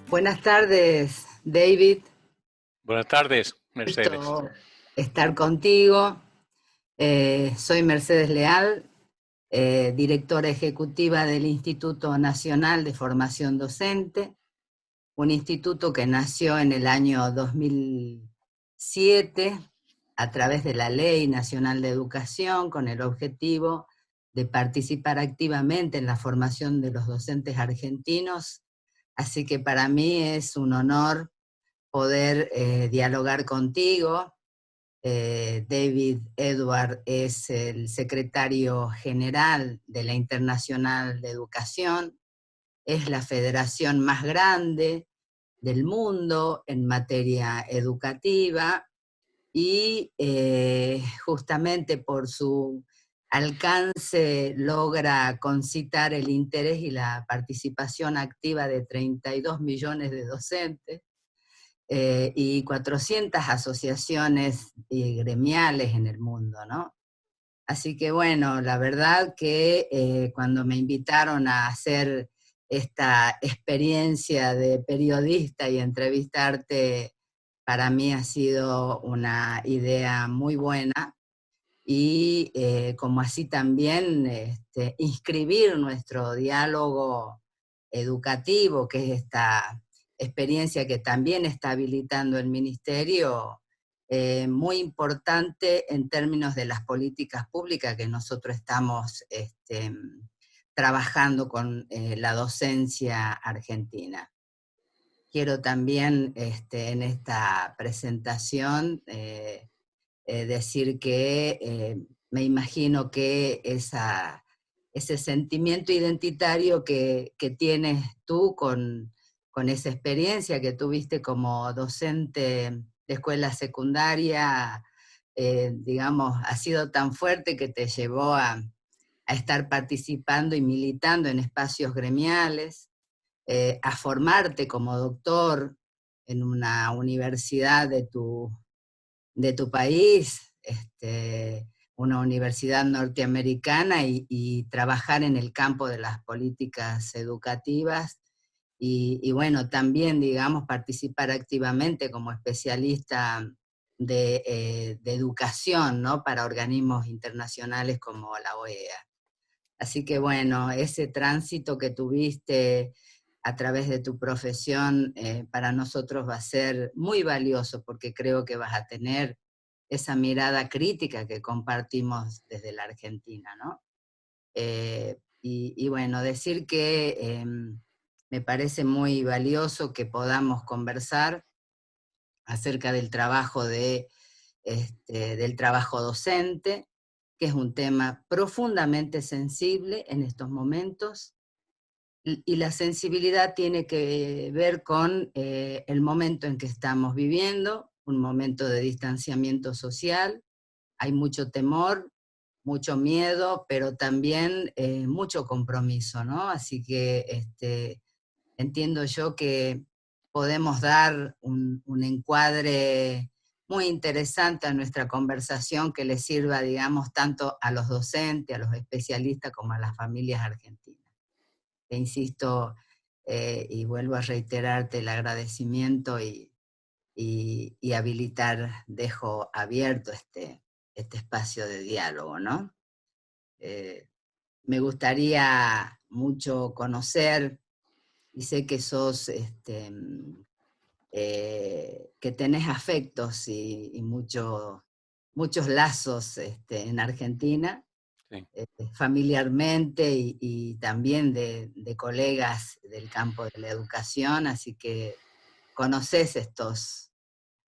Buenas tardes, David. Buenas tardes, Mercedes. Gusto estar contigo. Soy Mercedes Leal, directora ejecutiva del Instituto Nacional de Formación Docente, un instituto que nació en el año 2007 a través de la Ley Nacional de Educación con el objetivo de participar activamente en la formación de los docentes argentinos. Así que para mí es un honor poder dialogar contigo. David Edward es el secretario general de la Internacional de Educación, es la federación más grande del mundo en materia educativa y justamente por su alcance logra concitar el interés y la participación activa de 32 millones de docentes y 400 asociaciones gremiales en el mundo, ¿no? Así que bueno, la verdad que cuando me invitaron a hacer esta experiencia de periodista y entrevistarte, para mí ha sido una idea muy buena y como así también inscribir nuestro diálogo educativo, que es esta experiencia que también está habilitando el Ministerio, muy importante en términos de las políticas públicas que nosotros estamos trabajando con la docencia argentina. Quiero también en esta presentación decir que me imagino que ese sentimiento identitario que tienes tú con esa experiencia que tuviste como docente de escuela secundaria, digamos, ha sido tan fuerte que te llevó a estar participando y militando en espacios gremiales, a formarte como doctor en una universidad de tu país, una universidad norteamericana y trabajar en el campo de las políticas educativas y bueno, también, digamos, participar activamente como especialista de educación, ¿no? Para organismos internacionales como la OEA. Así que bueno, ese tránsito que tuviste a través de tu profesión para nosotros va a ser muy valioso porque creo que vas a tener esa mirada crítica que compartimos desde la Argentina, ¿no? Y bueno, decir que me parece muy valioso que podamos conversar acerca del trabajo del trabajo docente, que es un tema profundamente sensible en estos momentos, y la sensibilidad tiene que ver con el momento en que estamos viviendo, un momento de distanciamiento social, hay mucho temor, mucho miedo, pero también mucho compromiso, ¿no? Así que entiendo yo que podemos dar un encuadre muy interesante a nuestra conversación que le sirva, digamos, tanto a los docentes, a los especialistas, como a las familias argentinas. Te insisto y vuelvo a reiterarte el agradecimiento y habilitar, dejo abierto este espacio de diálogo, ¿no? Eh, Me gustaría mucho conocer, y sé que sos, que tenés afectos y muchos lazos en Argentina, Sí. familiarmente y también de colegas del campo de la educación, así que conoces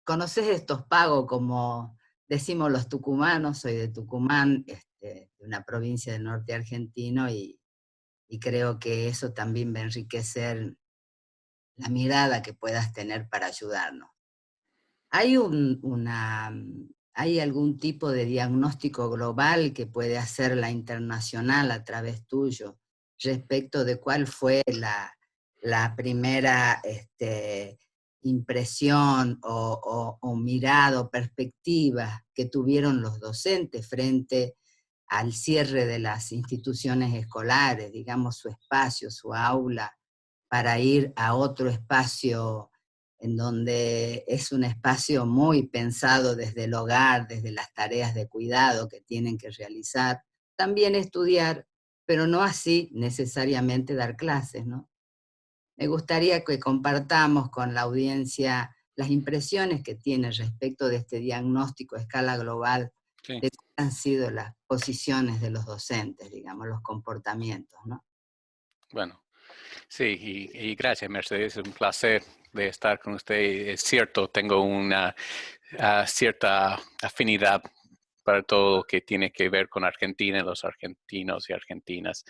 conoces estos pagos, como decimos los tucumanos. Soy de Tucumán, de una provincia del norte argentino, y creo que eso también va a enriquecer la mirada que puedas tener para ayudarnos. ¿Hay, ¿Hay algún tipo de diagnóstico global que puede hacer la internacional a través tuyo respecto de cuál fue la primera impresión o mirada o perspectiva que tuvieron los docentes frente al cierre de las instituciones escolares, digamos, su espacio, su aula, para ir a otro espacio en donde es un espacio muy pensado desde el hogar, desde las tareas de cuidado que tienen que realizar, también estudiar, pero no así necesariamente dar clases, ¿no? Me gustaría que compartamos con la audiencia las impresiones que tiene respecto de este diagnóstico a escala global Sí. de cuáles han sido las posiciones de los docentes, digamos, los comportamientos, ¿no? Bueno, sí, y gracias, Mercedes. Es un placer de estar con usted. Es cierto, tengo una cierta afinidad para todo lo que tiene que ver con Argentina, los argentinos y argentinas.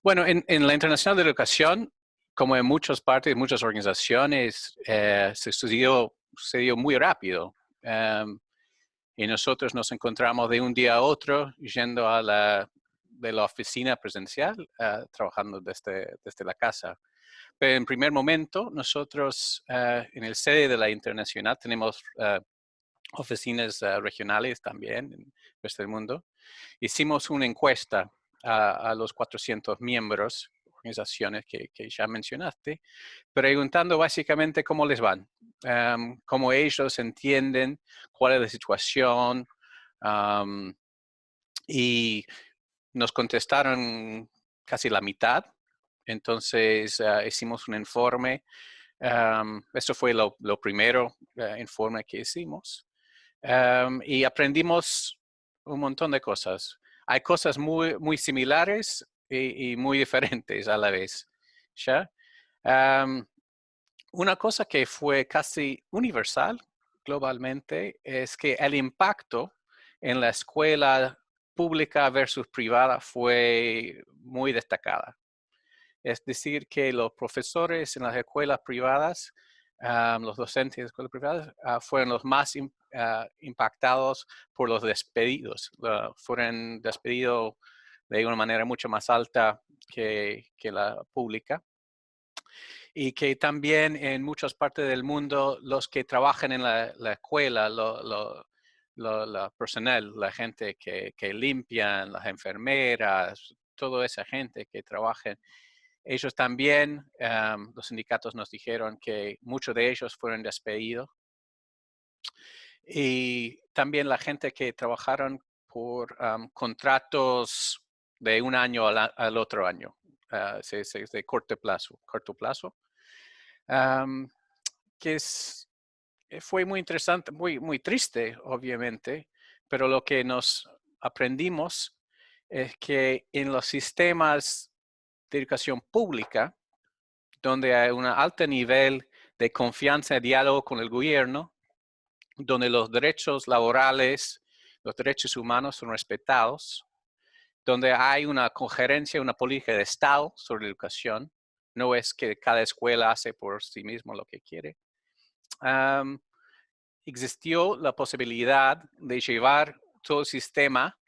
Bueno, en la Internacional de Educación, como en muchas partes, muchas organizaciones, sucedió muy rápido. Y nosotros nos encontramos de un día a otro yendo de la oficina presencial, trabajando desde la casa. Pero en primer momento, nosotros en el sede de la Internacional tenemos oficinas regionales también en el mundo. Hicimos una encuesta a los 400 miembros, organizaciones que ya mencionaste, preguntando básicamente cómo les van, cómo ellos entienden cuál es la situación, y nos contestaron casi la mitad. Entonces hicimos un informe. Eso fue lo primero informe que hicimos. Y aprendimos un montón de cosas. Hay cosas muy similares y muy diferentes a la vez. ¿Ya? Una cosa que fue casi universal globalmente es que el impacto en la escuela pública versus privada fue muy destacada. Es decir, que los profesores en las escuelas privadas, los docentes de escuelas privadas, fueron los más impactados por los despedidos. Fueron despedidos de una manera mucho más alta que la pública. Y que también en muchas partes del mundo los que trabajan en la escuela, la personal, la gente que limpian, las enfermeras, toda esa gente que trabaja, ellos también, los sindicatos nos dijeron que muchos de ellos fueron despedidos. Y también la gente que trabajaron por contratos de un año al otro año, de corto plazo. Que fue muy interesante, muy triste, obviamente, pero lo que nos aprendimos es que en los sistemas de educación pública, donde hay un alto nivel de confianza y diálogo con el gobierno, donde los derechos laborales, los derechos humanos son respetados, donde hay una coherencia, una política de Estado sobre la educación, no es que cada escuela hace por sí mismo lo que quiere. Existió la posibilidad de llevar todo el sistema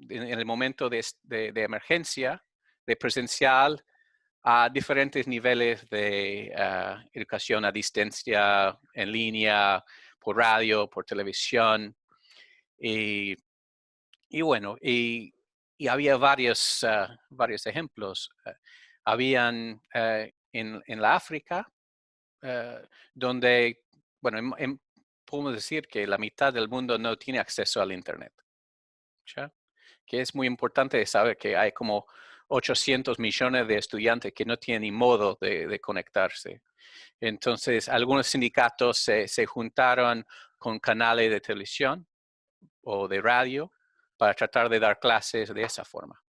en el momento de emergencia, de presencial, a diferentes niveles de educación a distancia, en línea, por radio, por televisión. Y bueno, y había varios ejemplos. Habían en la África, donde, bueno, podemos decir que la mitad del mundo no tiene acceso al Internet. ¿Ya? Que es muy importante saber que hay como 800 millones de estudiantes que no tienen ni modo de conectarse. Entonces, algunos sindicatos se juntaron con canales de televisión o de radio para tratar de dar clases de esa forma,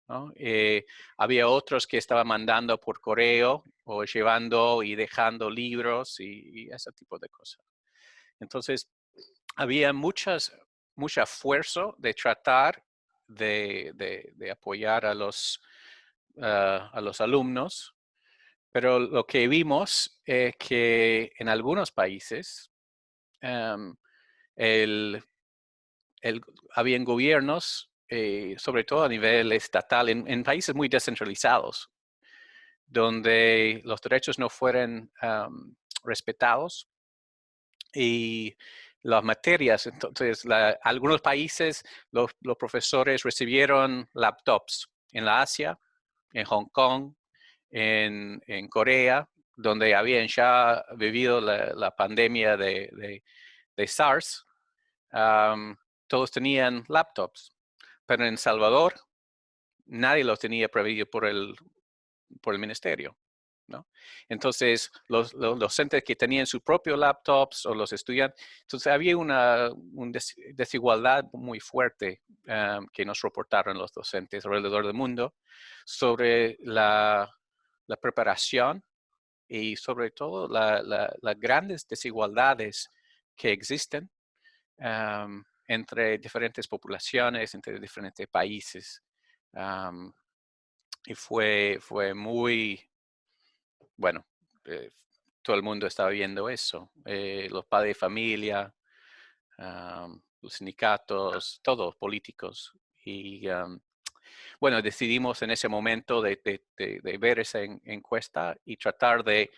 ¿no? Había otros que estaban mandando por correo o llevando y dejando libros y ese tipo de cosas. Entonces, había mucho esfuerzo de tratar de apoyar a los alumnos, pero lo que vimos es que en algunos países el, habían gobiernos, sobre todo a nivel estatal, en países muy descentralizados, donde los derechos no fueron respetados y las materias. Entonces, algunos países, los profesores recibieron laptops. En la Asia, en Hong Kong, en Corea, donde habían ya vivido la pandemia de SARS, todos tenían laptops, pero en El Salvador nadie los tenía previsto por el ministerio, ¿no? Entonces, los docentes que tenían sus propios laptops o los estudiantes, entonces había una desigualdad muy fuerte que nos reportaron los docentes alrededor del mundo sobre la preparación y sobre todo las grandes desigualdades que existen entre diferentes poblaciones, entre diferentes países. Y fue muy, bueno, todo el mundo estaba viendo eso. Los padres de familia, los sindicatos, todos políticos. Y bueno, decidimos en ese momento de ver esa encuesta y tratar de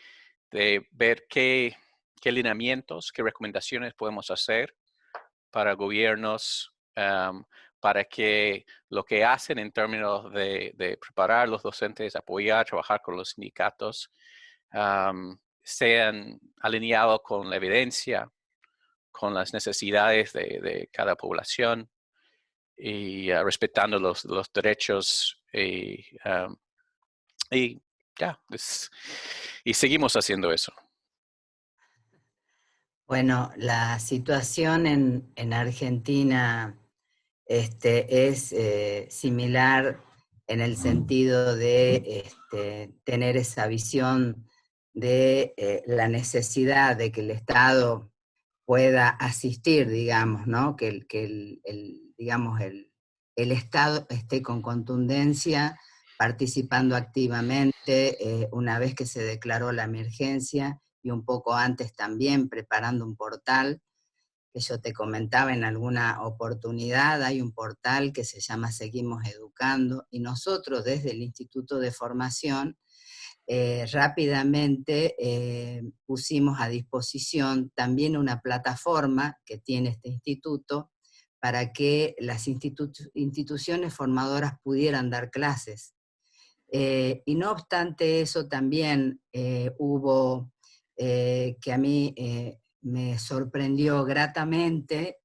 ver qué lineamientos, qué recomendaciones podemos hacer para gobiernos, para que lo que hacen en términos de preparar a los docentes, apoyar, trabajar con los sindicatos, sean alineados con la evidencia, con las necesidades de cada población y respetando los derechos y ya, y seguimos haciendo eso. Bueno, la situación en Argentina es similar en el sentido de tener esa visión de la necesidad de que el Estado pueda asistir, digamos, ¿no? Que digamos, el Estado esté con contundencia participando activamente una vez que se declaró la emergencia y un poco antes también preparando un portal que yo te comentaba en alguna oportunidad. Hay un portal que se llama Seguimos Educando y nosotros desde el Instituto de Formación rápidamente pusimos a disposición también una plataforma que tiene este instituto para que las instituciones formadoras pudieran dar clases. Y no obstante eso también hubo que a mí me sorprendió gratamente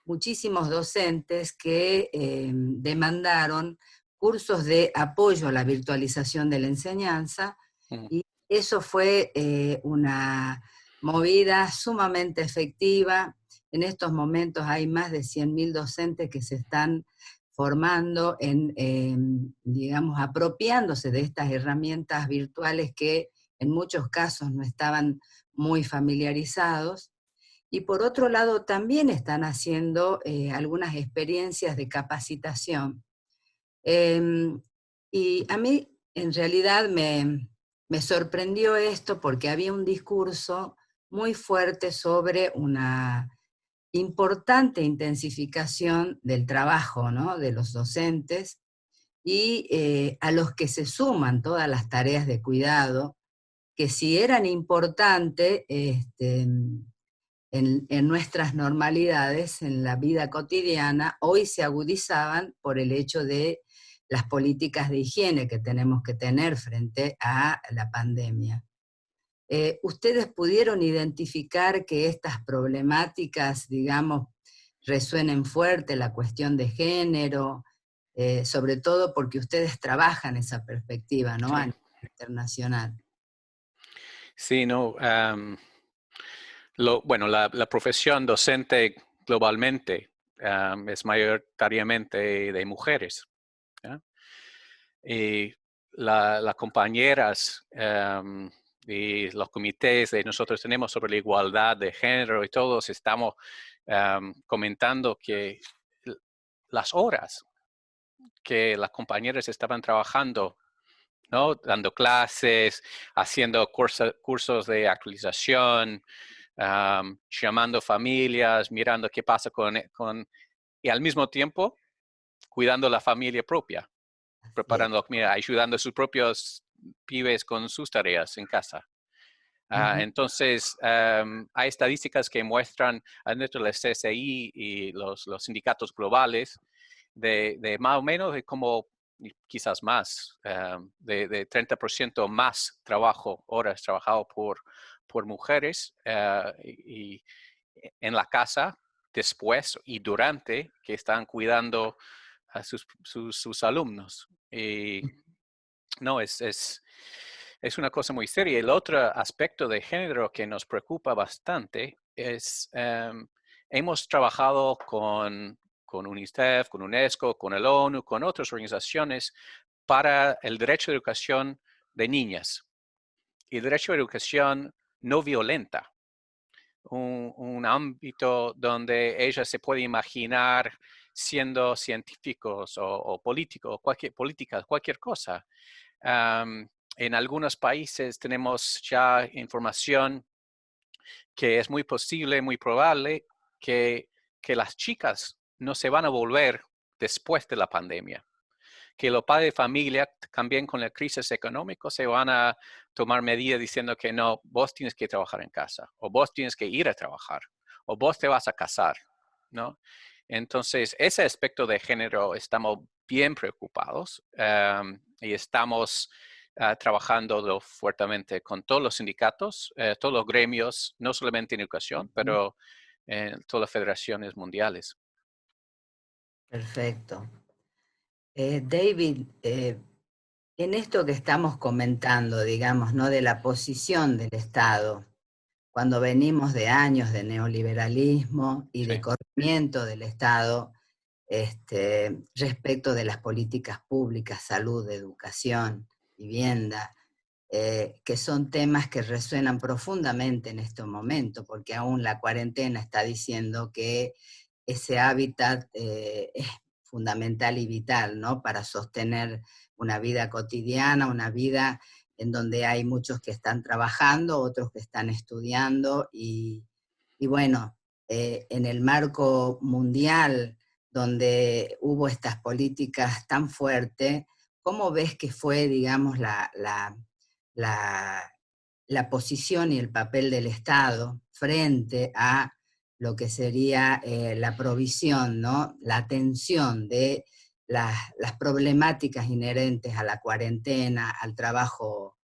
muchísimos docentes que demandaron cursos de apoyo a la virtualización de la enseñanza, y eso fue una movida sumamente efectiva. En estos momentos hay más de 100.000 docentes que se están formando digamos, apropiándose de estas herramientas virtuales que en muchos casos no estaban muy familiarizados. Y por otro lado, también están haciendo algunas experiencias de capacitación. Y a mí, en realidad, me sorprendió esto porque había un discurso muy fuerte sobre una importante intensificación del trabajo, ¿no?, de los docentes, y a los que se suman todas las tareas de cuidado, que si eran importantes, en nuestras normalidades, en la vida cotidiana, hoy se agudizaban por el hecho de las políticas de higiene que tenemos que tener frente a la pandemia. ¿Ustedes pudieron identificar que estas problemáticas, digamos, resuenen fuerte, la cuestión de género, sobre todo porque ustedes trabajan esa perspectiva, ¿no?, Sí. a nivel internacional? Sí, no. Bueno, la profesión docente globalmente es mayoritariamente de mujeres, ¿ya? Y las compañeras y los comités que nosotros tenemos sobre la igualdad de género y todos estamos comentando que las horas que las compañeras estaban trabajando, ¿no?, dando clases, haciendo cursos de actualización, llamando familias, mirando qué pasa y al mismo tiempo cuidando la familia propia, preparando comida, ayudando a sus propios pibes con sus tareas en casa. Entonces, hay estadísticas que muestran dentro del CSI y los sindicatos globales de más o menos como y quizás más, de 30% más horas trabajado por mujeres y en la casa, después y durante, que están cuidando a sus alumnos. Y no, es una cosa muy seria. El otro aspecto de género que nos preocupa bastante es, hemos trabajado con UNICEF, con UNESCO, con el ONU, con otras organizaciones para el derecho a educación de niñas y el derecho a educación no violenta. Un ámbito donde ella se puede imaginar siendo científicos o políticos, cualquier cosa. En algunos países tenemos ya información que es muy posible, muy probable que las chicas no se van a volver después de la pandemia, que los padres de familia también con la crisis económica se van a tomar medidas diciendo que no, vos tienes que trabajar en casa, o vos tienes que ir a trabajar, o vos te vas a casar, ¿no? Entonces, ese aspecto de género estamos bien preocupados y estamos trabajando fuertemente con todos los sindicatos, todos los gremios, no solamente en educación, pero en todas las federaciones mundiales. Perfecto. David, en esto que estamos comentando, digamos, ¿no? De la posición del Estado, cuando venimos de años de neoliberalismo y de Sí, corrimiento del Estado respecto de las políticas públicas, salud, educación, vivienda, que son temas que resuenan profundamente en este momento, porque aún la cuarentena está diciendo que ese hábitat es fundamental y vital, ¿no? Para sostener una vida cotidiana, una vida en donde hay muchos que están trabajando, otros que están estudiando, y bueno, en el marco mundial donde hubo estas políticas tan fuertes, ¿cómo ves que fue, digamos, la, la posición y el papel del Estado frente a lo que sería la provisión, ¿no? La atención de las problemáticas inherentes a la cuarentena, al trabajo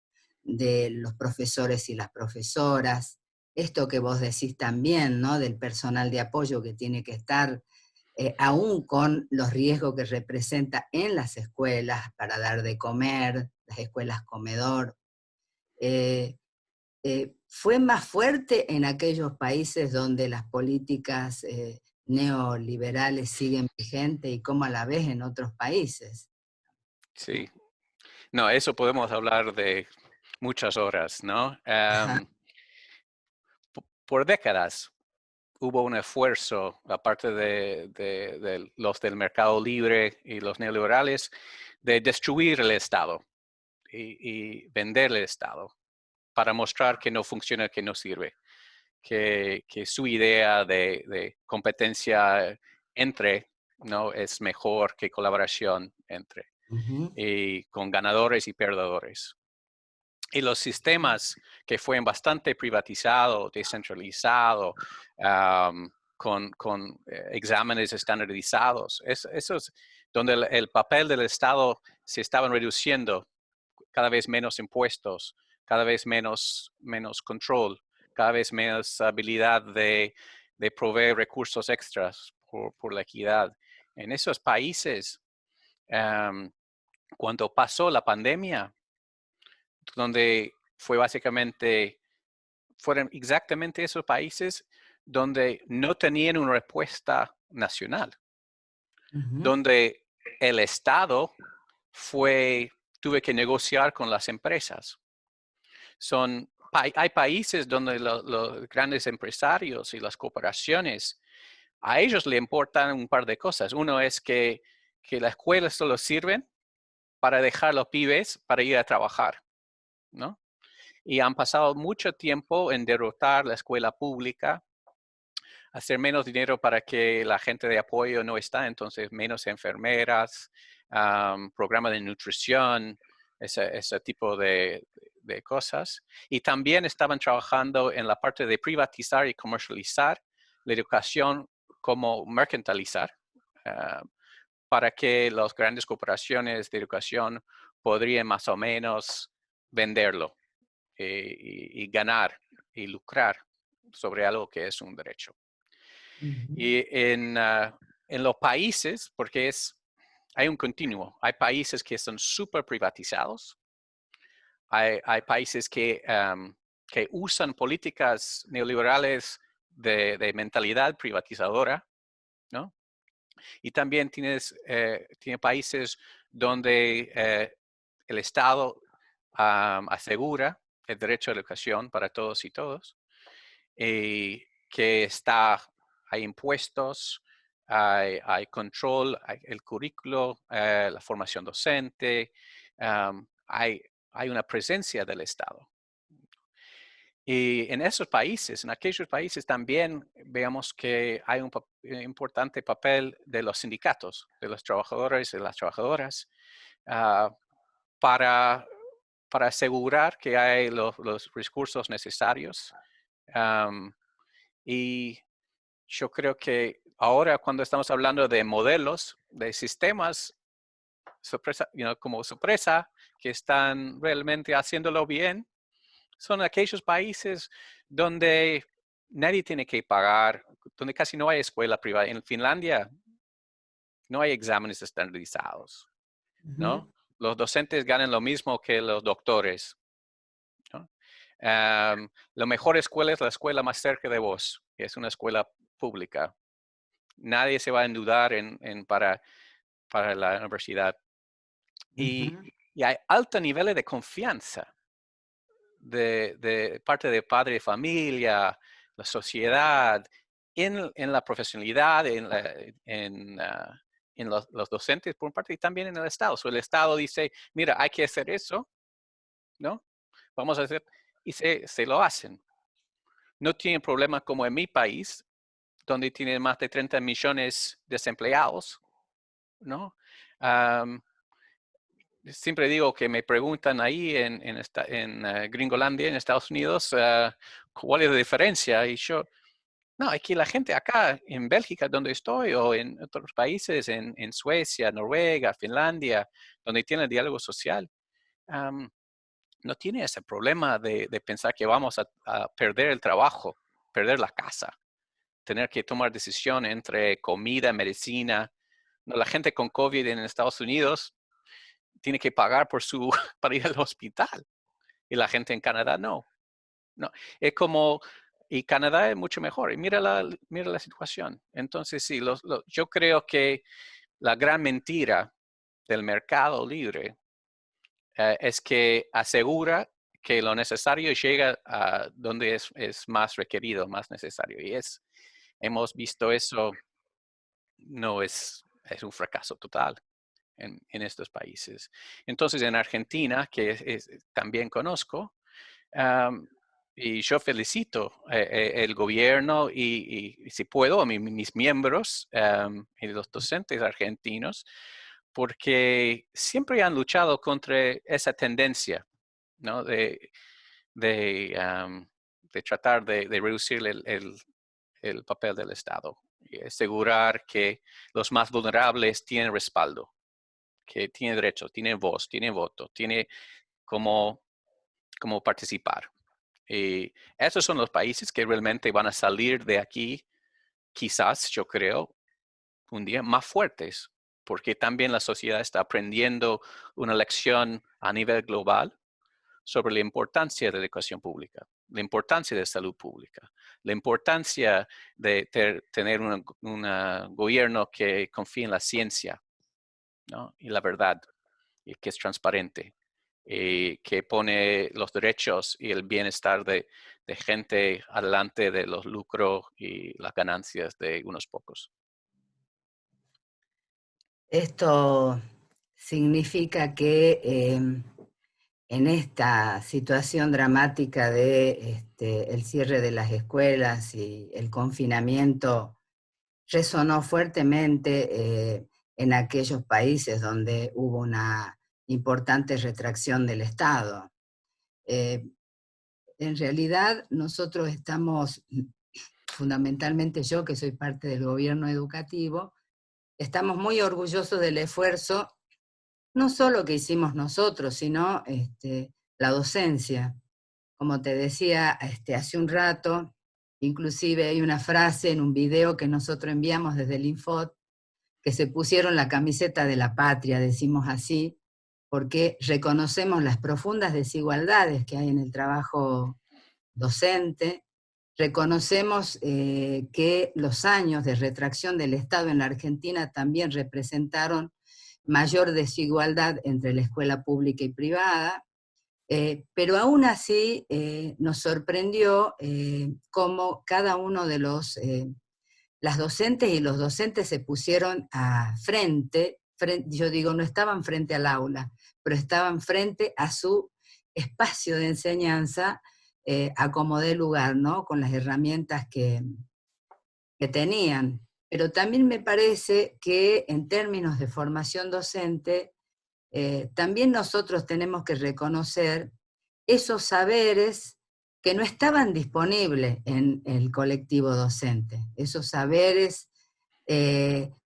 de los profesores y las profesoras, esto que vos decís también, ¿no? Del personal de apoyo que tiene que estar, aún con los riesgos que representa en las escuelas para dar de comer, las escuelas comedor. Eh, ¿Fue más fuerte en aquellos países donde las políticas neoliberales siguen vigentes y cómo a la vez en otros países? sí. No, eso podemos hablar de muchas horas, ¿no? Ajá. Por décadas hubo un esfuerzo, aparte de los del mercado libre y los neoliberales, de destruir el Estado y vender el Estado para mostrar que no funciona, que no sirve, que su idea de competencia entre no es mejor que colaboración entre, Ujú. y con ganadores y perdedores. Y los sistemas que fueron bastante privatizados, descentralizados, con exámenes estandarizados, eso es donde el papel del Estado se estaban reduciendo, cada vez menos impuestos, cada vez menos control, cada vez menos habilidad de proveer recursos extras por la equidad. En esos países, cuando pasó la pandemia, donde fue básicamente, fueron exactamente esos países donde no tenían una respuesta nacional, Ujú. donde el Estado tuve que negociar con las empresas. Hay países donde los grandes empresarios y las corporaciones, a ellos le importan un par de cosas. Uno es que la escuela solo sirven para dejar a los pibes para ir a trabajar, ¿no? Y han pasado mucho tiempo en derrotar la escuela pública, hacer menos dinero para que la gente de apoyo no está, entonces menos enfermeras, programas de nutrición, ese tipo de cosas. Y también estaban trabajando en la parte de privatizar y comercializar la educación como mercantilizar. para que las grandes corporaciones de educación podrían más o menos venderlo y ganar y lucrar sobre algo que es un derecho. Ujú, Y en los países, porque hay un continuo, hay países que son súper privatizados, hay países que usan políticas neoliberales de mentalidad privatizadora, ¿no? Y también tiene países donde el Estado asegura el derecho a la educación para todos y todos, y que hay impuestos, hay control, hay el currículo, la formación docente, hay una presencia del Estado. Y en esos países, en aquellos países también vemos que hay un importante papel de los sindicatos, de los trabajadores y de las trabajadoras, ah, para, para asegurar que hay los recursos necesarios. Am, y yo creo que ahora cuando estamos hablando de modelos, de sistemas, sorpresa, como sorpresa, que están realmente haciéndolo bien, son aquellos países donde nadie tiene que pagar, donde casi no hay escuela privada. En Finlandia no hay exámenes estandarizados, ujú, ¿no? Los docentes ganan lo mismo que los doctores, ¿no? La mejor escuela es la escuela más cerca de vos, que es una escuela pública. Nadie se va a endeudar para la universidad. Y, ujú. y hay altos niveles de confianza de parte de padre de familia, la sociedad, en la profesionalidad, en los docentes por parte y también en el Estado. So, el Estado dice, mira, hay que hacer eso, ¿no? Vamos a hacer, y se lo hacen. No tienen problemas como en mi país, donde tienen más de 30 millones de desempleados, ¿no? Um, Siempre digo que me preguntan ahí en Gringolandia, en Estados Unidos, cuál es la diferencia. Y yo, no, aquí la gente acá en Bélgica, donde estoy, o en otros países, en Suecia, Noruega, Finlandia, donde tiene el diálogo social, um, no tiene ese problema de pensar que vamos a perder el trabajo, perder la casa, tener que tomar decisión entre comida, medicina. No, la gente con COVID en Estados Unidos tiene que pagar para ir al hospital. Y la gente en Canadá no. No. Es como, y Canadá es mucho mejor. Y mira la situación. Entonces, sí, yo creo que la gran mentira del mercado libre es que asegura que lo necesario llega a donde es más requerido, más necesario. Hemos visto eso, no es un fracaso total en estos países. Entonces, en Argentina, que también conozco, um, y yo felicito el gobierno y si puedo, mis miembros y los docentes argentinos, porque siempre han luchado contra esa tendencia, ¿no? De tratar de reducir el papel del Estado y asegurar que los más vulnerables tienen respaldo, que tiene derecho, tiene voz, tiene voto, tiene cómo, cómo participar. Y esos son los países que realmente van a salir de aquí, quizás, yo creo, un día más fuertes, porque también la sociedad está aprendiendo una lección a nivel global sobre la importancia de la educación pública, la importancia de salud pública, la importancia de tener un gobierno que confíe en la ciencia, ¿no? Y la verdad, y que es transparente, que pone los derechos y el bienestar de gente adelante de los lucros y las ganancias de unos pocos. Esto significa que en esta situación dramática de el cierre de las escuelas y el confinamiento resonó fuertemente en aquellos países donde hubo una importante retracción del Estado. Eh, en realidad, nosotros estamos, fundamentalmente yo, que soy parte del gobierno educativo, estamos muy orgullosos del esfuerzo, no solo que hicimos nosotros, sino la docencia. Como te decía hace un rato, inclusive hay una frase en un video que nosotros enviamos desde el Infot, que se pusieron la camiseta de la patria, decimos así, porque reconocemos las profundas desigualdades que hay en el trabajo docente, reconocemos que los años de retracción del Estado en la Argentina también representaron mayor desigualdad entre la escuela pública y privada, pero aún así nos sorprendió cómo cada uno de las docentes y los docentes se pusieron yo digo, no estaban frente al aula, pero estaban frente a su espacio de enseñanza a como dé lugar, ¿no? Con las herramientas que tenían. Pero también me parece que en términos de formación docente, también nosotros tenemos que reconocer esos saberes que no estaban disponibles en el colectivo docente, esos saberes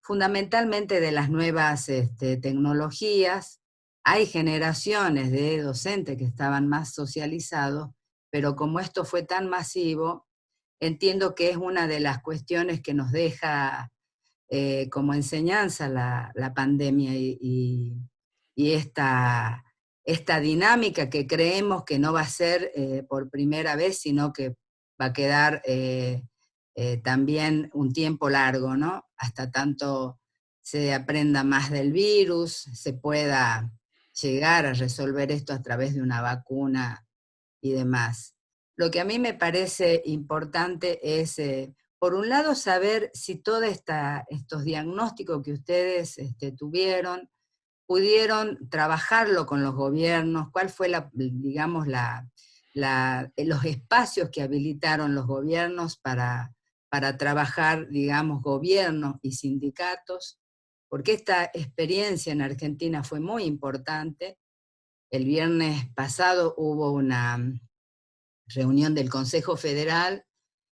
fundamentalmente de las nuevas tecnologías. Hay generaciones de docentes que estaban más socializados, pero como esto fue tan masivo, entiendo que es una de las cuestiones que nos deja como enseñanza la pandemia y esta dinámica que creemos que no va a ser por primera vez, sino que va a quedar también un tiempo largo, ¿no? Hasta tanto se aprenda más del virus, se pueda llegar a resolver esto a través de una vacuna y demás. Lo que a mí me parece importante es, por un lado, saber si todos estos diagnósticos que ustedes tuvieron, pudieron trabajarlo con los gobiernos, cuál fue digamos, los espacios que habilitaron los gobiernos para trabajar, digamos, gobiernos y sindicatos, porque esta experiencia en Argentina fue muy importante. El viernes pasado hubo una reunión del Consejo Federal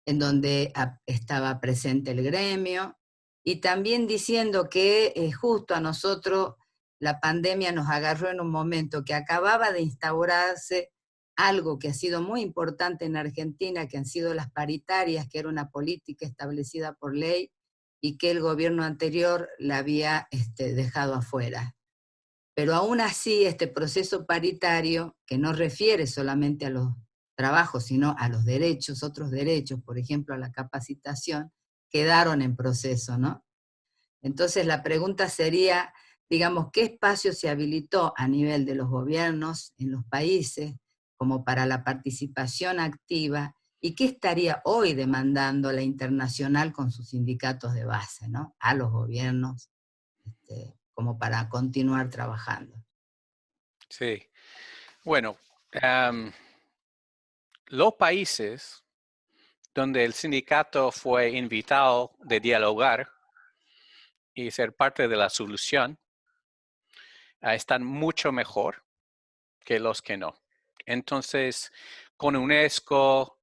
en donde estaba presente el gremio, y también diciendo que justo a nosotros la pandemia nos agarró en un momento que acababa de instaurarse algo que ha sido muy importante en Argentina, que han sido las paritarias, que era una política establecida por ley y que el gobierno anterior la había dejado afuera. Pero aún así, este proceso paritario, que no refiere solamente a los trabajos, sino a los derechos, otros derechos, por ejemplo, a la capacitación, quedaron en proceso, ¿no? Entonces la pregunta sería, digamos, ¿qué espacio se habilitó a nivel de los gobiernos en los países como para la participación activa y qué estaría hoy demandando la internacional con sus sindicatos de base, ¿no? A los gobiernos, como para continuar trabajando? Sí. Bueno, los países donde el sindicato fue invitado de dialogar y ser parte de la solución, están mucho mejor que los que no. Entonces, con UNESCO,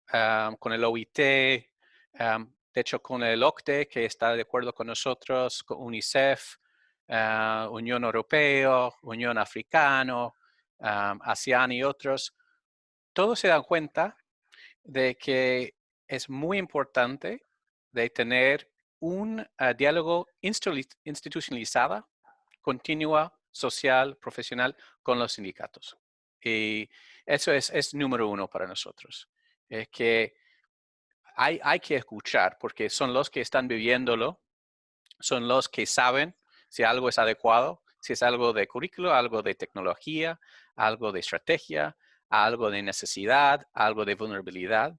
con el OIT, de hecho con el OCDE, que está de acuerdo con nosotros, con UNICEF, Unión Europea, Unión Africana, ASEAN y otros, todos se dan cuenta de que es muy importante de tener un diálogo institucionalizado, continua, social, profesional con los sindicatos. Y eso es número uno para nosotros. Es que hay que escuchar porque son los que están viviéndolo, son los que saben si algo es adecuado, si es algo de currículo, algo de tecnología, algo de estrategia, algo de necesidad, algo de vulnerabilidad.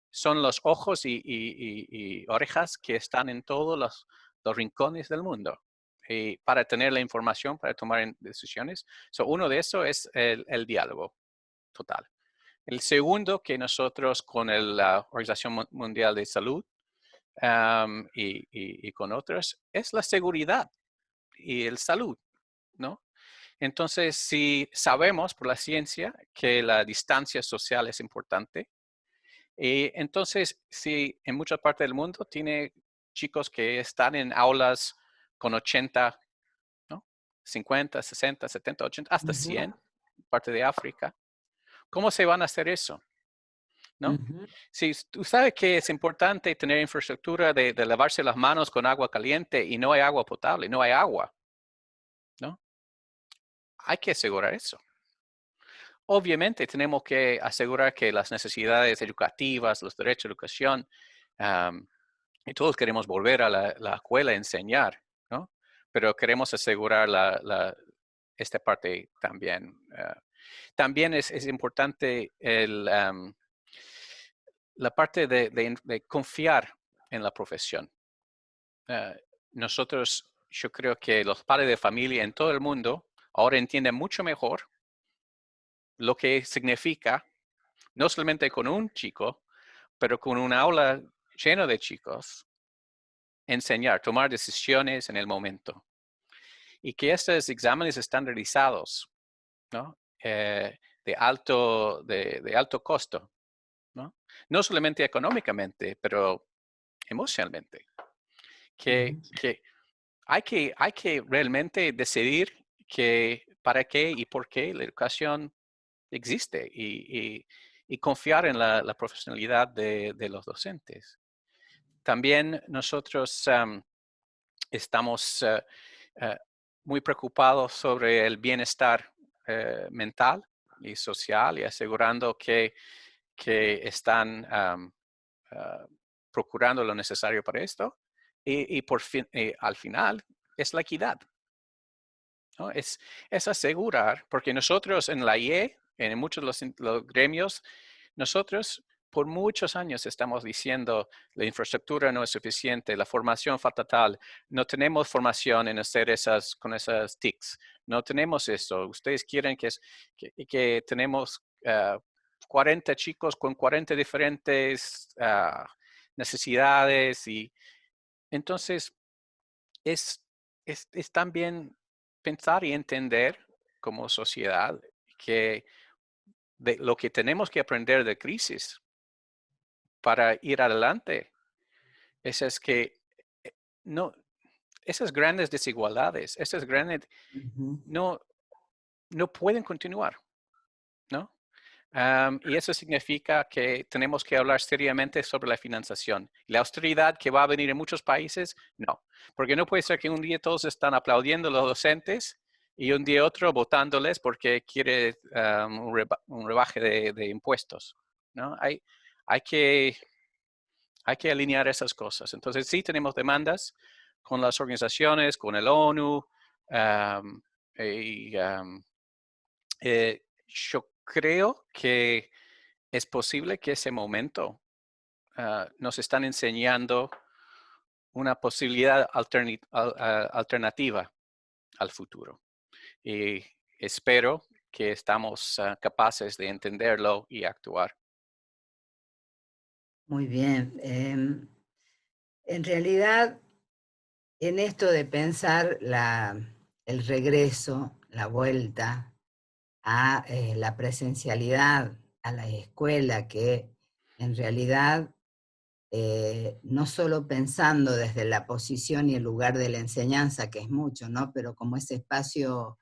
Son los ojos y orejas que están en todos los rincones del mundo. Y para tener la información, para tomar decisiones. Uno de esos es el diálogo total. El segundo que nosotros con la Organización Mundial de Salud y con otros es la seguridad y el salud, ¿no? Entonces, si sabemos por la ciencia que la distancia social es importante, entonces, si en muchas partes del mundo tiene chicos que están en aulas con 80, ¿no? 50, 60, 70, 80, hasta Ujú, 100, parte de África. ¿Cómo se van a hacer eso? ¿No? ujú, Si tú sabes que es importante tener infraestructura de lavarse las manos con agua caliente y no hay agua potable, no hay agua, ¿no? Hay que asegurar eso. Obviamente tenemos que asegurar que las necesidades educativas, los derechos de educación, y todos queremos volver a la escuela a enseñar, ¿no? Pero queremos asegurar esta parte también. También es importante la parte de confiar en la profesión. Eh, nosotros, yo creo que los padres de familia en todo el mundo ahora entienden mucho mejor lo que significa, no solamente con un chico, pero con un aula lleno de chicos, enseñar, tomar decisiones en el momento. Y que estos exámenes estandarizados, ¿no? De alto costo, ¿no? No solamente económicamente, pero emocionalmente. ujú, Que hay que realmente decidir para qué y por qué la educación existe y confiar en la profesionalidad de los docentes. También nosotros estamos muy preocupados sobre el bienestar mental y social y asegurando que están procurando lo necesario para esto. Y por fin, al final es la equidad, ¿no? Es asegurar, porque nosotros en la IE, en muchos de los gremios, nosotros por muchos años estamos diciendo la infraestructura no es suficiente, la formación falta tal, no tenemos formación en hacer con esas TICs, no tenemos eso. Ustedes quieren que tenemos 40 chicos con 40 diferentes necesidades y entonces es, es también pensar y entender como sociedad que de lo que tenemos que aprender de crisis para ir adelante es que eh, no, esas grandes desigualdades, esas grandes, ujú. no, no pueden continuar, ¿no? Y eso significa que tenemos que hablar seriamente sobre la financiación. La austeridad que va a venir en muchos países, no. Porque no puede ser que un día todos están aplaudiendo a los docentes y un día otro votándoles porque quiere un rebaje de impuestos, ¿no? Hay que, hay que alinear esas cosas. Entonces, sí tenemos demandas con las organizaciones, con el ONU, um, y, yo creo que es posible que ese momento nos están enseñando una posibilidad alternativa al futuro. Y espero que estamos capaces de entenderlo y actuar. Muy bien. En realidad, en esto de pensar el regreso, la vuelta a la presencialidad, a la escuela, que en realidad no solo pensando desde la posición y el lugar de la enseñanza, que es mucho, ¿no? Pero como ese espacio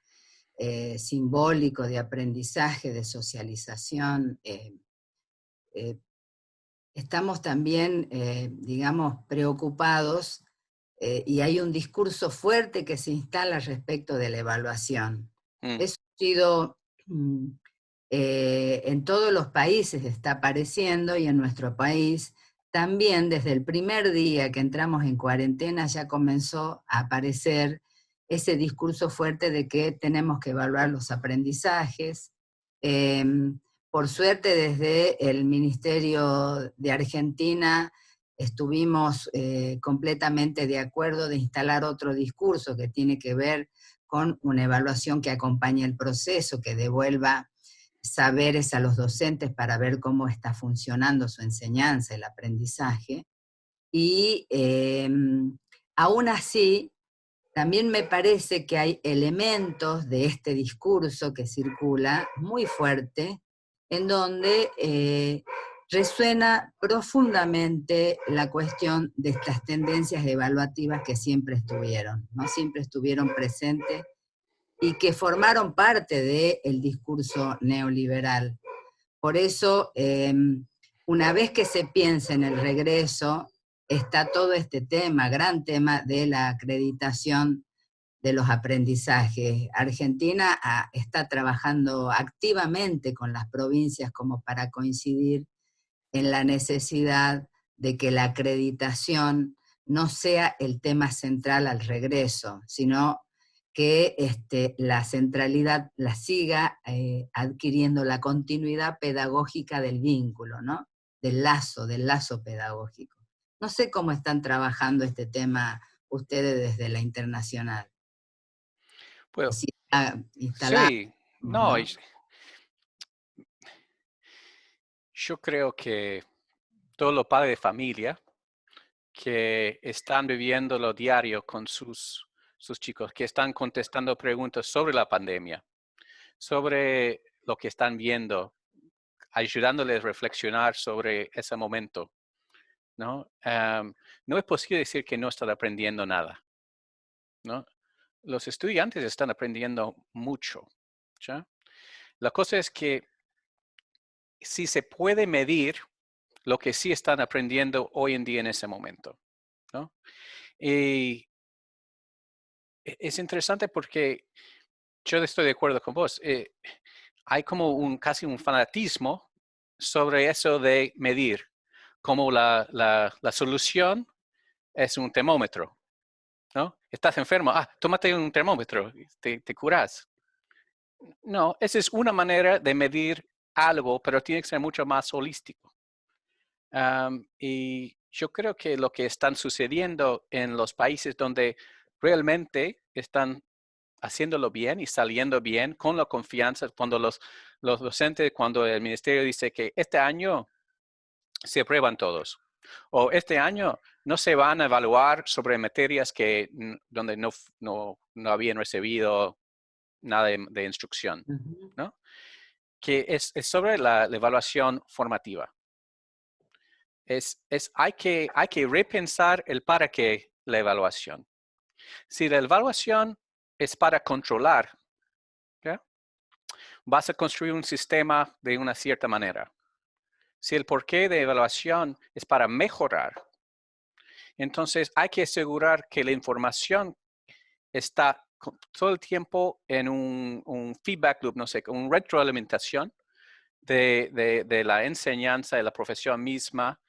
simbólico de aprendizaje, de socialización, eh, estamos también, digamos, preocupados y hay un discurso fuerte que se instala respecto de la evaluación. Mm, Eso ha sido, en todos los países está apareciendo y en nuestro país también desde el primer día que entramos en cuarentena ya comenzó a aparecer ese discurso fuerte de que tenemos que evaluar los aprendizajes. Por suerte, desde el Ministerio de Argentina estuvimos completamente de acuerdo de instalar otro discurso que tiene que ver con una evaluación que acompañe el proceso, que devuelva saberes a los docentes para ver cómo está funcionando su enseñanza, el aprendizaje. Y aún así, también me parece que hay elementos de este discurso que circula muy fuerte, en donde resuena profundamente la cuestión de estas tendencias evaluativas que siempre estuvieron, ¿no? Siempre estuvieron presentes y que formaron parte del discurso neoliberal. Por eso, una vez que se piensa en el regreso, está todo este tema, gran tema de la acreditación de los aprendizajes. Argentina está trabajando activamente con las provincias como para coincidir en la necesidad de que la acreditación no sea el tema central al regreso, sino que la centralidad la siga adquiriendo la continuidad pedagógica del vínculo, ¿no? Del lazo pedagógico. No sé cómo están trabajando este tema ustedes desde la internacional. Pues Si está instalado, sí, no, ¿no? yo creo que todos los padres de familia que están viviendo lo diario con sus chicos, que están contestando preguntas sobre la pandemia, sobre lo que están viendo, ayudándoles a reflexionar sobre ese momento, ¿no? No es posible decir que no están aprendiendo nada, ¿no? Los estudiantes están aprendiendo mucho, ¿ya? La cosa es que si se puede medir lo que sí están aprendiendo hoy en día en ese momento, ¿no? Y es interesante porque yo estoy de acuerdo con vos. Hay como casi un fanatismo sobre eso de medir, como la solución es un termómetro, ¿no? Estás enfermo, tómate un termómetro, te curas. No, esa es una manera de medir algo, pero tiene que ser mucho más holístico. Y yo creo que lo que están sucediendo en los países donde realmente están haciéndolo bien y saliendo bien con la confianza, cuando los docentes, cuando el ministerio dice que este año se aprueban todos, o este año no se van a evaluar sobre materias donde no habían recibido nada de instrucción, Ujú, ¿no? Que es sobre la evaluación formativa. Hay que repensar el para qué la evaluación. Si la evaluación es para controlar, ¿ya? Vas a construir un sistema de una cierta manera. Si el porqué de evaluación es para mejorar, entonces hay que asegurar que la información está todo el tiempo en un feedback loop, no sé, una retroalimentación de la enseñanza de la profesión misma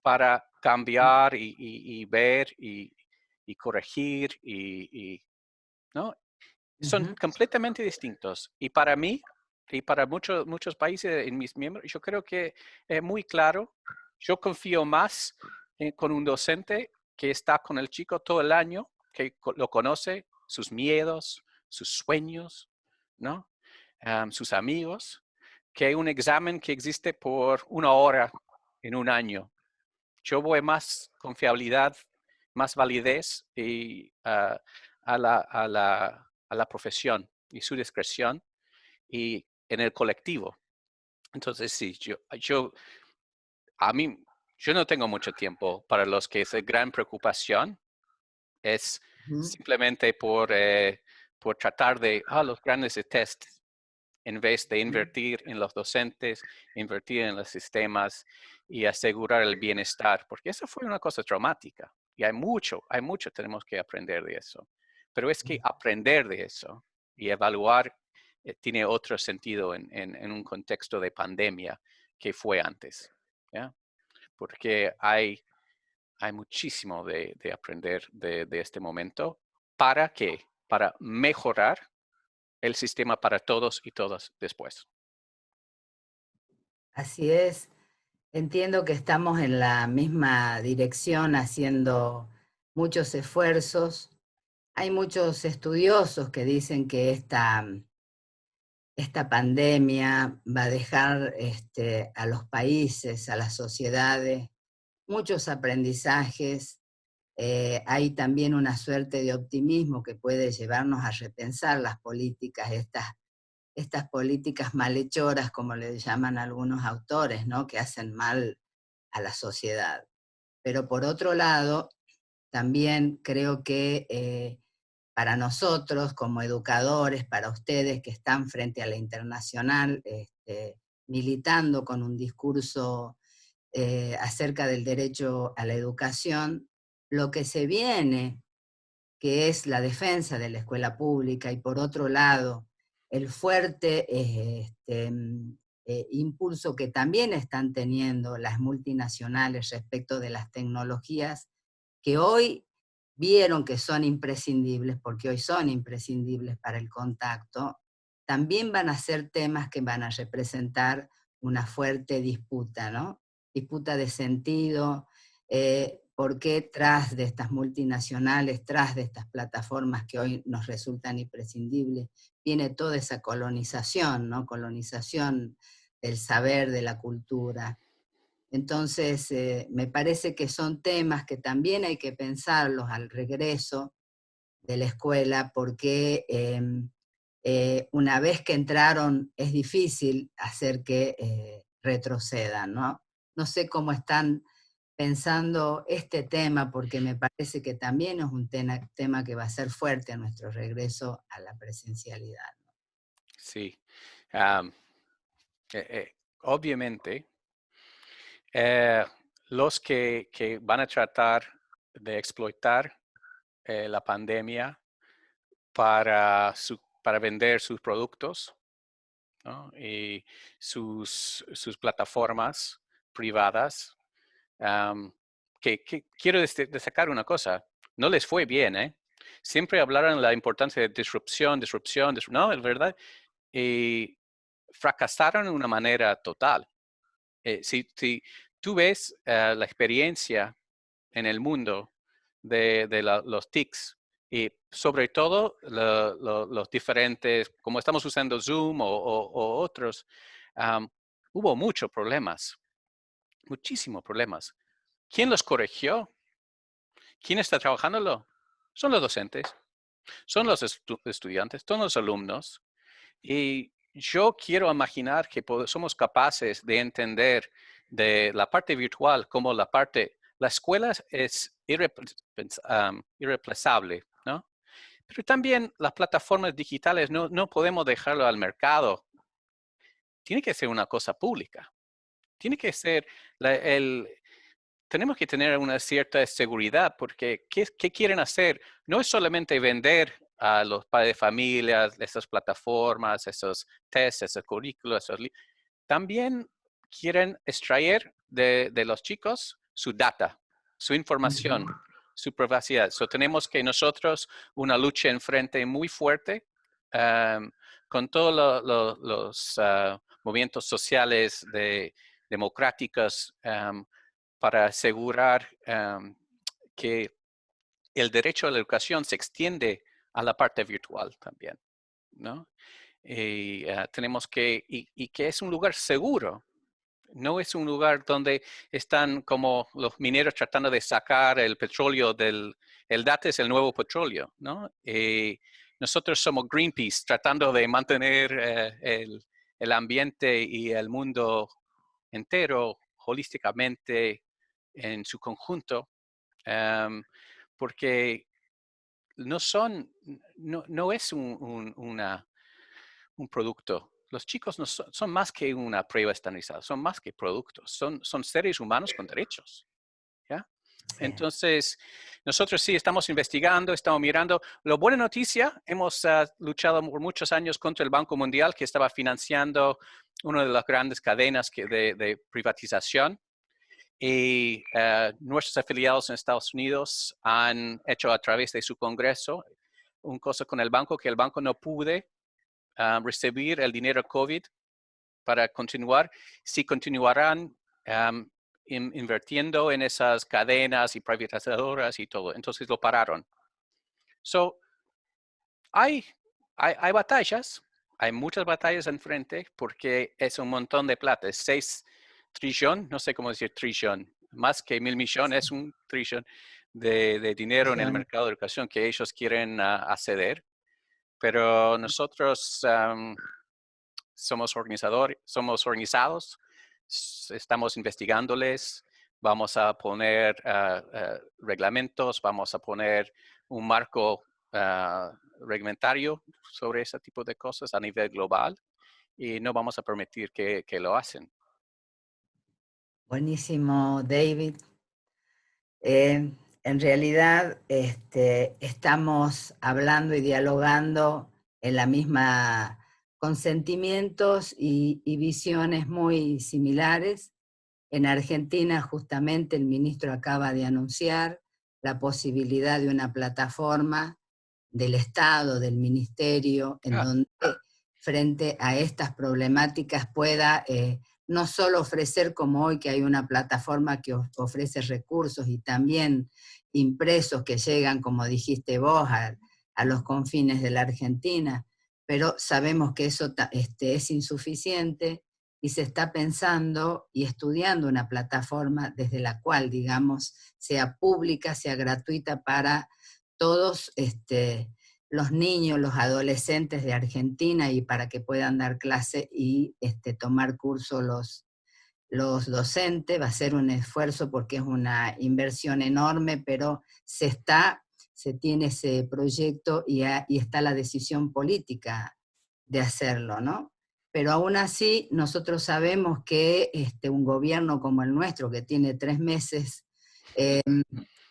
para cambiar y ver y corregir ¿no? Son ujú, completamente distintos. Y para mí, y para muchos países en mis miembros, yo creo que es muy claro. Yo confío más con un docente que está con el chico todo el año, que lo conoce, sus miedos, sus sueños, ¿no? Sus amigos, que un examen que existe por una hora en un año. Yo voy más confiabilidad, más validez y, a la profesión y su discreción y en el colectivo. Entonces, sí, a mí, yo no tengo mucho tiempo para los que es de gran preocupación. Es ujú, simplemente por tratar de, los grandes test en vez de ujú. invertir en los docentes, invertir en los sistemas y asegurar el bienestar, porque eso fue una cosa traumática y hay mucho tenemos que aprender de eso. Pero es que aprender de eso y evaluar tiene otro sentido en un contexto de pandemia que fue antes, ¿ya? Porque hay muchísimo de aprender de este momento. ¿Para qué? Para mejorar el sistema para todos y todas después. Así es. Entiendo que estamos en la misma dirección haciendo muchos esfuerzos. Hay muchos estudiosos que dicen que esta pandemia va a dejar a los países, a las sociedades, muchos aprendizajes. Hay también una suerte de optimismo que puede llevarnos a repensar las políticas estas estas políticas malhechoras, como le llaman algunos autores, ¿no? Que hacen mal a la sociedad. Pero por otro lado, también creo que para nosotros como educadores, para ustedes que están frente a la internacional, militando con un discurso acerca del derecho a la educación, lo que se viene, que es la defensa de la escuela pública, y por otro lado, el fuerte impulso que también están teniendo las multinacionales respecto de las tecnologías, que hoy vieron que son imprescindibles, porque hoy son imprescindibles para el contacto, también van a ser temas que van a representar una fuerte disputa, ¿no? Disputa de sentido, por qué tras de estas multinacionales, tras de estas plataformas que hoy nos resultan imprescindibles, viene toda esa colonización, ¿no? Colonización del saber, de la cultura. Entonces, me parece que son temas que también hay que pensarlos al regreso de la escuela, porque una vez que entraron es difícil hacer que retrocedan, ¿no? No sé cómo están pensando este tema, porque me parece que también es un tema que va a ser fuerte a nuestro regreso a la presencialidad. Sí. Am, Obviamente, eh, los que van a tratar de explotar la pandemia para vender sus productos, ¿no? Y sus plataformas privadas. am, que quiero destacar una cosa, no les fue bien, ¿eh? Siempre hablaron de la importancia de disrupción, no, es verdad, y fracasaron de una manera total. Si tú ves la experiencia en el mundo de los TICs, y sobre todo los diferentes, como estamos usando Zoom o otros, um, hubo muchos problemas, muchísimos problemas. ¿Quién los corrigió? ¿Quién está trabajándolo? Son los docentes, son los estudiantes, son los alumnos. Y yo quiero imaginar que somos capaces de entender de la parte virtual como la escuela es irreemplazable, ¿no? Pero también las plataformas digitales no podemos dejarlo al mercado. Tiene que ser una cosa pública. Tiene que ser tenemos que tener una cierta seguridad, porque ¿qué quieren hacer? No es solamente vender a los padres de familia, esas plataformas, esos tests, esos currículos, también quieren extraer de los chicos su data, su información, su privacidad. Tenemos que nosotros una lucha enfrente muy fuerte um, con todos los movimientos sociales democráticos para asegurar que el derecho a la educación se extiende a la parte virtual también, ¿no? Y tenemos y que es un lugar seguro. No es un lugar donde están como los mineros tratando de sacar el petróleo el data es el nuevo petróleo, ¿no? Nosotros somos Greenpeace tratando de mantener el ambiente y el mundo entero holísticamente en su conjunto, porque no es un producto. Los chicos no son más que una prueba estandarizada, son más que productos, son seres humanos con derechos. ¿Ya? Sí. Entonces, nosotros sí estamos investigando, estamos mirando. La buena noticia, hemos luchado por muchos años contra el Banco Mundial, que estaba financiando una de las grandes cadenas de privatización. Y nuestros afiliados en Estados Unidos han hecho a través de su Congreso una cosa con el banco, que el banco no pude recibir el dinero COVID para continuar. Si continuarán invirtiendo en esas cadenas y privatizadoras y todo. Entonces lo pararon. So, hay, hay batallas, hay muchas batallas enfrente porque es un montón de plata. Es 6 trillón, no sé cómo decir trillón, más que 1.000 millones, es un trillón de dinero en el mercado de educación que ellos quieren acceder. Pero nosotros somos organizados, estamos investigándoles, vamos a poner reglamentos, vamos a poner un marco reglamentario sobre ese tipo de cosas a nivel global y no vamos a permitir que lo hacen. Buenísimo, David. En realidad estamos hablando y dialogando en la misma, con sentimientos y visiones muy similares. En Argentina, justamente, el ministro acaba de anunciar la posibilidad de una plataforma del Estado, del Ministerio, en donde frente a estas problemáticas pueda no solo ofrecer como hoy que hay una plataforma que ofrece recursos y también impresos que llegan, como dijiste vos, a los confines de la Argentina, pero sabemos que eso es insuficiente y se está pensando y estudiando una plataforma desde la cual, digamos, sea pública, sea gratuita para todos los niños, los adolescentes de Argentina y para que puedan dar clase y tomar curso los docentes. Va a ser un esfuerzo porque es una inversión enorme, pero se tiene ese proyecto y está la decisión política de hacerlo, ¿no? Pero aún así, nosotros sabemos que un gobierno como el nuestro, que tiene 3 meses,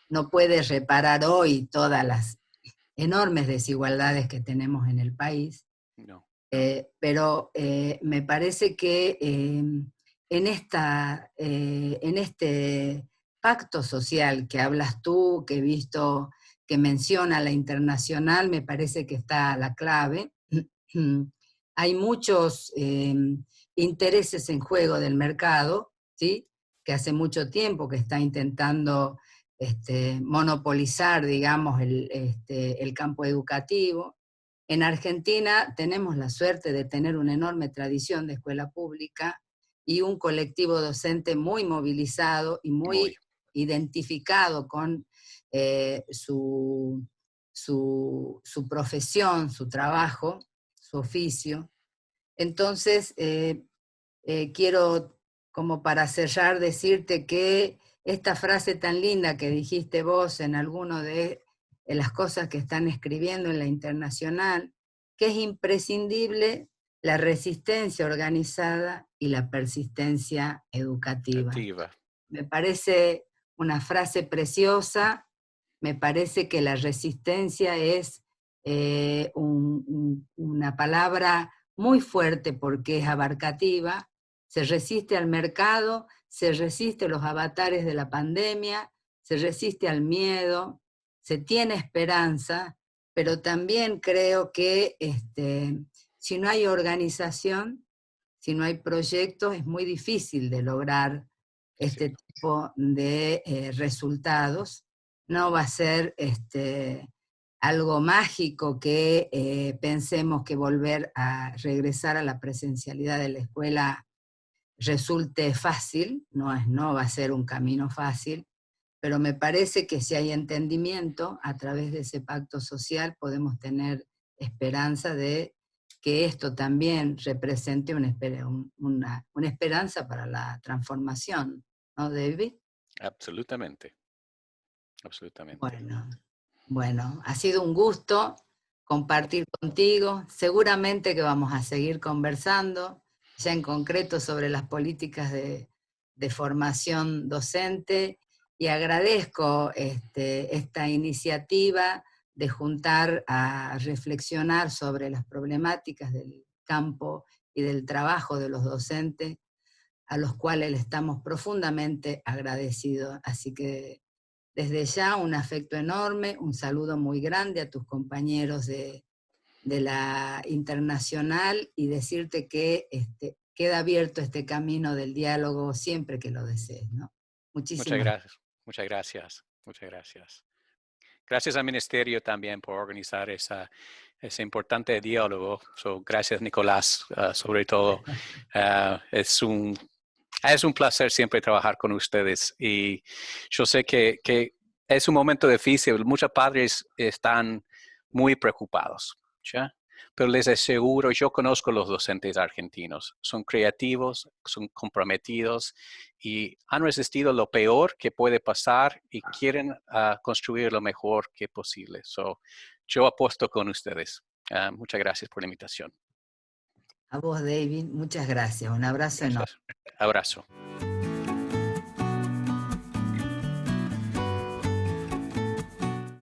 no puede reparar hoy todas las enormes desigualdades que tenemos en el país, No. pero me parece que en este pacto social que hablas tú, que he visto que menciona la internacional, me parece que está la clave. Hay muchos intereses en juego del mercado, ¿sí? Que hace mucho tiempo que está intentando monopolizar, digamos, el campo educativo. En Argentina tenemos la suerte de tener una enorme tradición de escuela pública y un colectivo docente muy movilizado y muy identificado con su profesión, su trabajo, su oficio. Entonces, quiero, como para cerrar, decirte que esta frase tan linda que dijiste vos en alguno de las cosas que están escribiendo en la internacional, que es imprescindible la resistencia organizada y la persistencia educativa. Me parece una frase preciosa, me parece que la resistencia es una palabra muy fuerte porque es abarcativa, se resiste al mercado, se resiste a los avatares de la pandemia, se resiste al miedo, se tiene esperanza, pero también creo que si no hay organización, si no hay proyectos, es muy difícil de lograr este tipo de resultados. No va a ser algo mágico que pensemos que volver a regresar a la presencialidad de la escuela resulte fácil, no va a ser un camino fácil, pero me parece que si hay entendimiento, a través de ese pacto social podemos tener esperanza de que esto también represente una esperanza para la transformación, ¿no, David? Absolutamente. Absolutamente. Bueno, ha sido un gusto compartir contigo. Seguramente que vamos a seguir conversando, ya en concreto sobre las políticas de formación docente, y agradezco esta iniciativa de juntar a reflexionar sobre las problemáticas del campo y del trabajo de los docentes, a los cuales le estamos profundamente agradecidos. Así que desde ya un afecto enorme, un saludo muy grande a tus compañeros de la internacional y decirte que queda abierto este camino del diálogo siempre que lo desees, ¿no? Muchas Muchísimas gracias. Muchas gracias. Muchas gracias. Gracias al Ministerio también por organizar ese importante diálogo. Gracias, Nicolás, sobre todo. Es un placer siempre trabajar con ustedes y yo sé que es un momento difícil. Muchos padres están muy preocupados, ¿ya? Pero les aseguro, yo conozco los docentes argentinos, son creativos, son comprometidos y han resistido lo peor que puede pasar y quieren construir lo mejor que posible. Yo apuesto con ustedes. Muchas gracias por la invitación. A vos, David, muchas gracias. Un abrazo enorme. Gracias. Abrazo.